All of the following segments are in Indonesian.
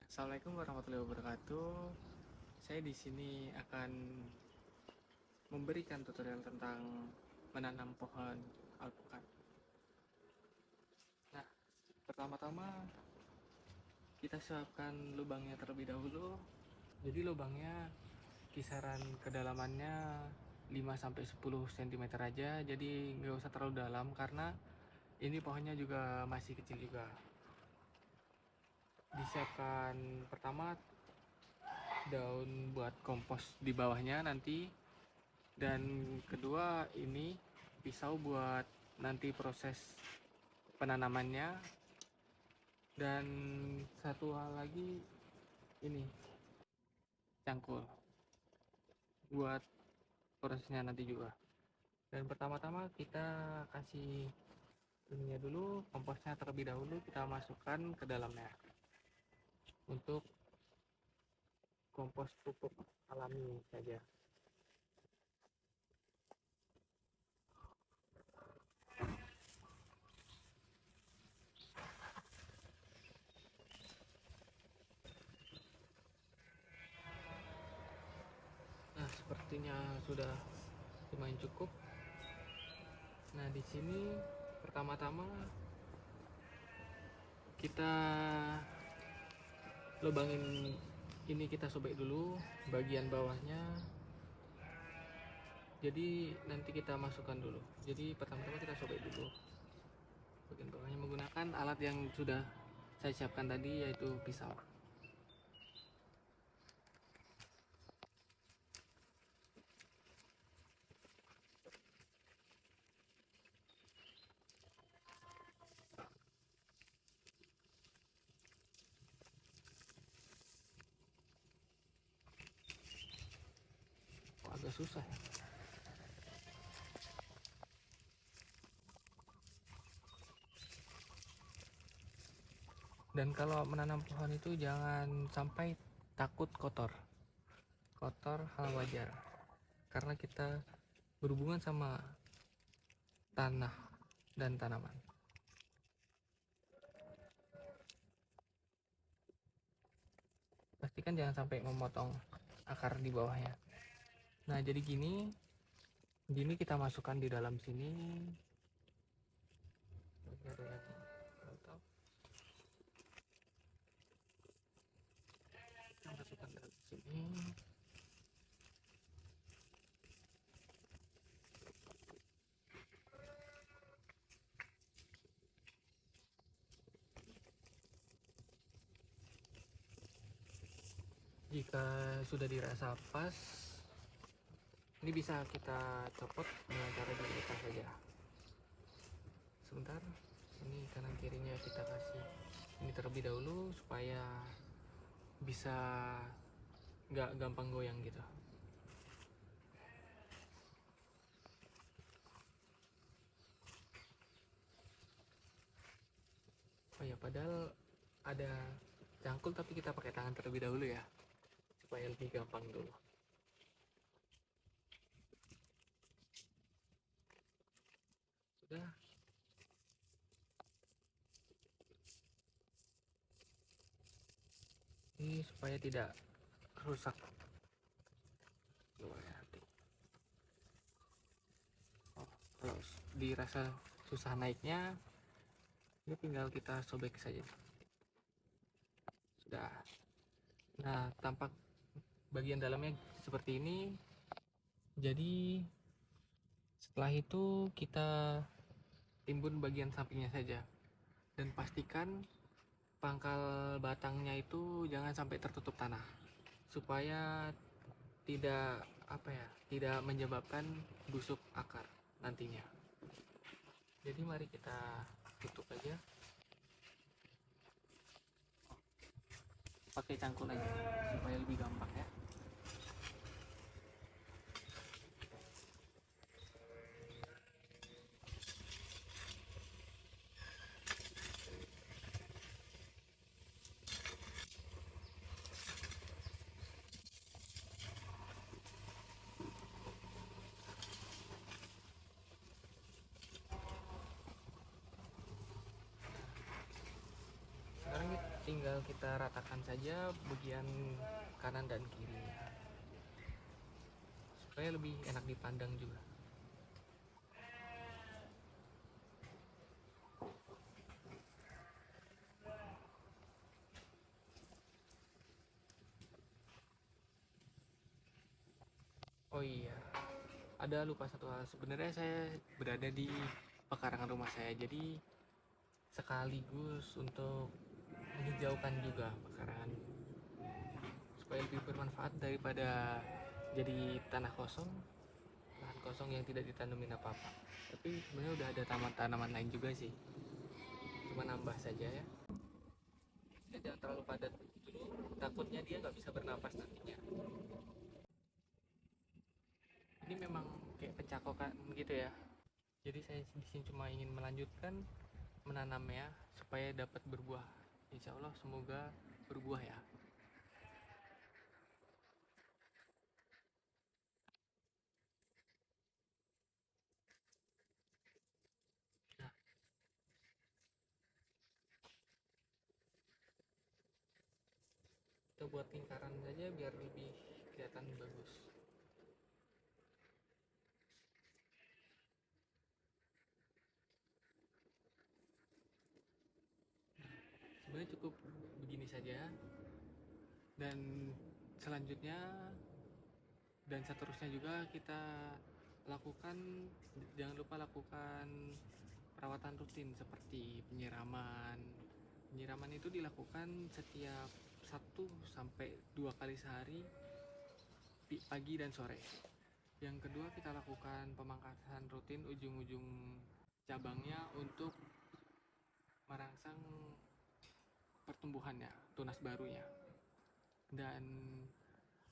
Assalamualaikum warahmatullahi wabarakatuh. Saya di sini akan memberikan tutorial tentang menanam pohon alpukat. Nah, pertama-tama kita siapkan lubangnya terlebih dahulu. Jadi lubangnya kisaran kedalamannya 5-10 cm aja. Jadi nggak usah terlalu dalam karena ini pohonnya juga masih kecil juga. Disiapkan pertama daun buat kompos di bawahnya nanti. Dan kedua ini pisau buat nanti proses penanamannya. Dan satu hal lagi ini cangkul buat prosesnya nanti juga. Dan pertama-tama kita kasih ininya dulu, komposnya terlebih dahulu kita masukkan ke dalamnya untuk kompos pupuk alami saja. Nah, sepertinya sudah lumayan cukup. Nah, di sini pertama-tama kita lubangin ini, kita sobek dulu bagian bawahnya. Jadi nanti kita masukkan dulu. Jadi pertama-tama kita sobek dulu bagian bawahnya menggunakan alat yang sudah saya siapkan tadi, yaitu pisau. Agak susah ya. Dan kalau menanam pohon itu jangan sampai takut kotor. Kotor hal wajar. Karena kita berhubungan sama tanah dan tanaman. Pastikan jangan sampai memotong akar di bawahnya. Nah, jadi gini kita masukkan di dalam sini. Kita masukkan dalam sini. Jika sudah dirasa pas, ini bisa kita copot dengan cara dilepas saja. Sebentar, ini kanan kirinya kita kasih ini terlebih dahulu supaya bisa nggak gampang goyang gitu. Oh ya, padahal ada cangkul tapi kita pakai tangan terlebih dahulu ya, supaya lebih gampang dulu. Sudah. Ini supaya tidak rusak. Oh, kalau dirasa susah naiknya, ini tinggal kita sobek saja. Sudah. Nah, tampak bagian dalamnya seperti ini. Jadi setelah itu kita timbun bagian sampingnya saja. Dan pastikan pangkal batangnya itu jangan sampai tertutup tanah, supaya tidak menyebabkan busuk akar nantinya. Jadi mari kita tutup aja pakai cangkul aja supaya lebih gampang ya. Sekarang tinggal kita ratakan saja bagian kanan dan kirinya supaya lebih enak dipandang juga. Oh iya, ada lupa satu hal. Sebenarnya saya berada di pekarangan rumah saya, jadi sekaligus untuk menghijaukan juga pekarangan supaya lebih bermanfaat daripada jadi tanah kosong, lahan kosong yang tidak ditanemin apa-apa. Tapi sebenarnya udah ada tanaman lain juga sih, cuma nambah saja ya. Jangan terlalu padat dulu, takutnya dia nggak bisa bernapas nantinya. Ini memang kayak pencakokan gitu ya. Jadi saya di sini cuma ingin melanjutkan menanamnya supaya dapat berbuah. Insya Allah semoga berbuah ya. Nah, kita buat lingkaran saja biar lebih kelihatan bagus. Sebenarnya cukup begini saja, dan selanjutnya dan seterusnya juga kita lakukan. Jangan lupa lakukan perawatan rutin seperti penyiraman itu dilakukan setiap 1 sampai 2 kali sehari, pagi dan sore. Yang kedua, kita lakukan pemangkasan rutin ujung-ujung cabangnya untuk merangsang pertumbuhannya, tunas barunya. Dan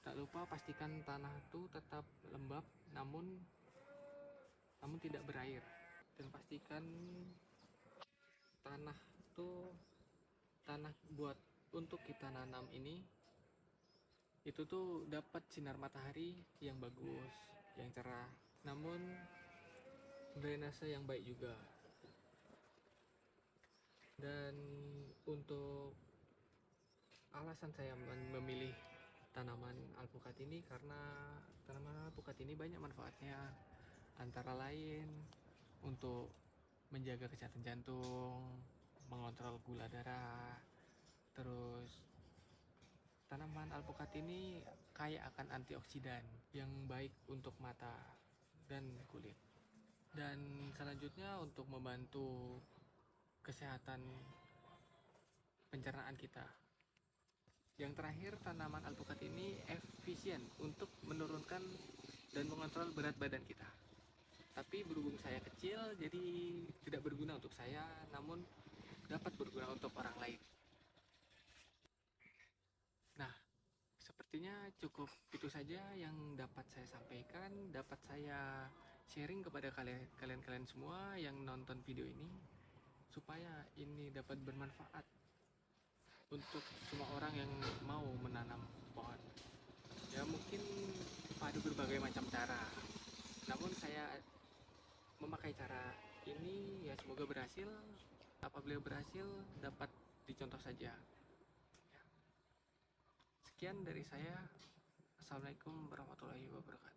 tak lupa pastikan tanah itu tetap lembab namun tidak berair, dan pastikan tanah buat untuk kita nanam ini itu tuh dapat sinar matahari yang bagus, yang cerah, namun drainase yang baik juga. Dan untuk alasan saya memilih tanaman alpukat ini karena tanaman alpukat ini banyak manfaatnya, antara lain untuk menjaga kesehatan jantung, mengontrol gula darah. Terus tanaman alpukat ini kaya akan antioksidan yang baik untuk mata dan kulit. Dan selanjutnya untuk membantu kesehatan pencernaan kita. Yang terakhir, tanaman alpukat ini efisien untuk menurunkan dan mengontrol berat badan kita. Tapi berhubung saya kecil, jadi tidak berguna untuk saya, namun dapat berguna untuk orang lain. Nah, sepertinya cukup itu saja yang dapat saya sampaikan, dapat saya sharing kepada kalian semua yang nonton video ini, supaya ini dapat bermanfaat untuk semua orang yang mau menanam pohon. Ya mungkin ada berbagai macam cara, namun saya memakai cara ini ya semoga berhasil. Apabila berhasil dapat dicontoh saja. Sekian dari saya. Assalamualaikum warahmatullahi wabarakatuh.